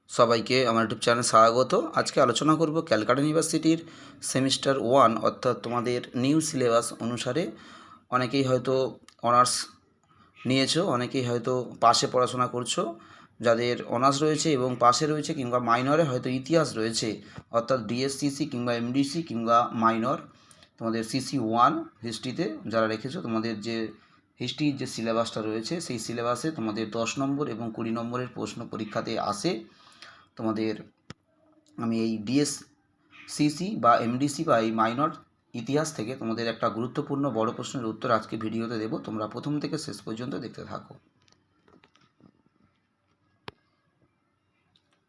সবাইকে আমার ইউটিউব চ্যানেলে স্বাগত। আজকে আলোচনা করব ক্যালকাটা ইউনিভার্সিটির সেমিস্টার 1 অর্থাৎ তোমাদের নিউ সিলেবাস অনুসারে অনেকেই হয়তো অনার্স নিয়েছো, অনেকেই হয়তো পাশে পড়াশোনা করছো। যাদের অনার্স রয়েছে এবং পাশে রয়েছে কিংবা মাইনরে হয়তো ইতিহাস রয়েছে, অর্থাৎ ডিএসসিসি কিংবা এমডিসি কিংবা মাইনর, তোমাদের সিসি 1 হিস্ট্রিতে যারা রেখেছো, তোমাদের যে হিস্ট্রির যে সিলেবাসটা রয়েছে সেই সিলেবাসে তোমাদের 10 নম্বর এবং 20 নম্বরের প্রশ্ন পরীক্ষাতে আসে। তোমাদের আমি এই ডিএসসিসি বা এমডিসি বা এই মাইনর ইতিহাস থেকে তোমাদের একটা গুরুত্বপূর্ণ বড় প্রশ্নের উত্তর আজকে ভিডিওতে দেব। তোমরা প্রথম থেকে শেষ পর্যন্ত দেখতে থাকো।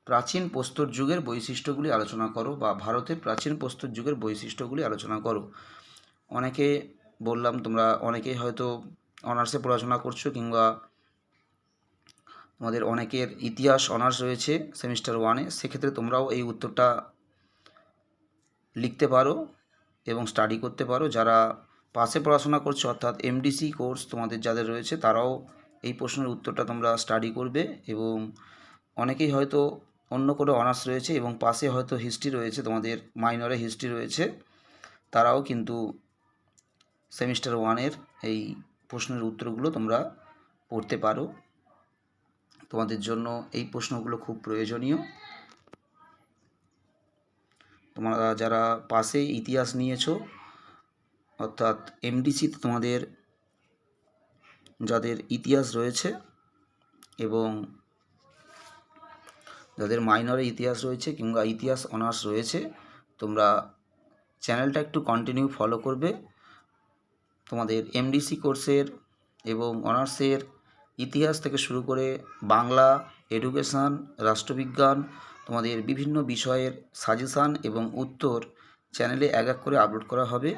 প্রাচীন প্রস্তর যুগের বৈশিষ্ট্যগুলি আলোচনা করো, বা ভারতের প্রাচীন প্রস্তর যুগের বৈশিষ্ট্যগুলি আলোচনা করো। অনেকে বললাম, তোমরা অনেকেই হয়তো অনার্সে পড়াশোনা করছো কিংবা তোমাদের অনেকের ইতিহাস অনার্স রয়েছে সেমিস্টার 1-এ। সেক্ষেত্রে তোমরাও এই উত্তরটা লিখতে পারো এবং স্টাডি করতে পারো। যারা পাশে পড়াশোনা করছো অর্থাৎ এমডিসি কোর্স তোমাদের যাদের রয়েছে, তারাও এই প্রশ্নের উত্তরটা তোমরা স্টাডি করবে। এবং অনেকেই হয়তো অন্য কোনো অনার্স রয়েছে এবং পাশে হয়তো হিস্ট্রি রয়েছে, তোমাদের মাইনরে হিস্ট্রি রয়েছে, তারাও কিন্তু সেমিস্টার 1-এর এই প্রশ্নের উত্তরগুলো তোমরা পড়তে পারো। তোমাদের জন্য এই প্রশ্নগুলো খুব প্রয়োজনীয়। তোমরা যারা পাশে ইতিহাস নিয়েছো অর্থাৎ এমডিসিতে তোমাদের যাদের ইতিহাস রয়েছে এবং যাদের মাইনরে ইতিহাস রয়েছে কিংবা ইতিহাস অনার্স রয়েছে, তোমরা চ্যানেলটা একটু কন্টিনিউ ফলো করবে। তোমাদের এমডিসি কোর্সের এবং অনার্সের ইতিহাস থেকে শুরু করে বাংলা, এডুকেশান, রাষ্ট্রবিজ্ঞান, তোমাদের বিভিন্ন বিষয়ের সাজেশান এবং উত্তর চ্যানেলে এক এক করে আপলোড করা হবে।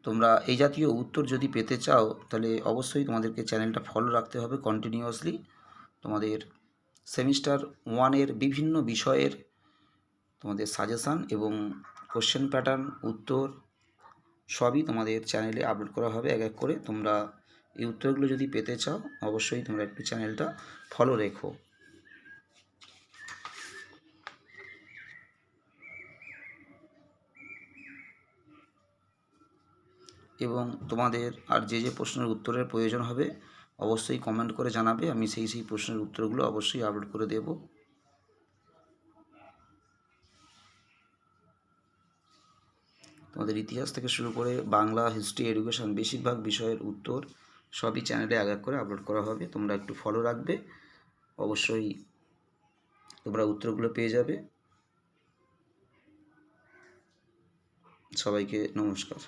তোমরা এই জাতীয় উত্তর যদি পেতে চাও তাহলে অবশ্যই তোমাদেরকে চ্যানেলটা ফলো রাখতে হবে কন্টিনিউয়াসলি। তোমাদের সেমিস্টার 1-এর বিভিন্ন বিষয়ের তোমাদের সাজেশান এবং কোশ্চেন প্যাটার্ন, উত্তর সবই তোমাদের চ্যানেলে আপলোড করা হবে এক এক করে। তোমরা এই উত্তরগুলো যদি পেতে চাও অবশ্যই তোমরা একটু চ্যানেলটা ফলো রেখো। এবং তোমাদের আর যে যে প্রশ্নের উত্তরের প্রয়োজন হবে অবশ্যই কমেন্ট করে জানাবে, আমি সেই প্রশ্নের উত্তরগুলো অবশ্যই আপলোড করে দেব। তোমাদের ইতিহাস থেকে শুরু করে বাংলা, হিস্ট্রি, এডুকেশান বেশিরভাগ বিষয়ের উত্তর সবই চ্যানেলে এক এক করে আপলোড করা হবে। তোমরা একটু ফলো রাখবে, অবশ্যই তোমরা উত্তরগুলো পেয়ে যাবে। সবাইকে নমস্কার।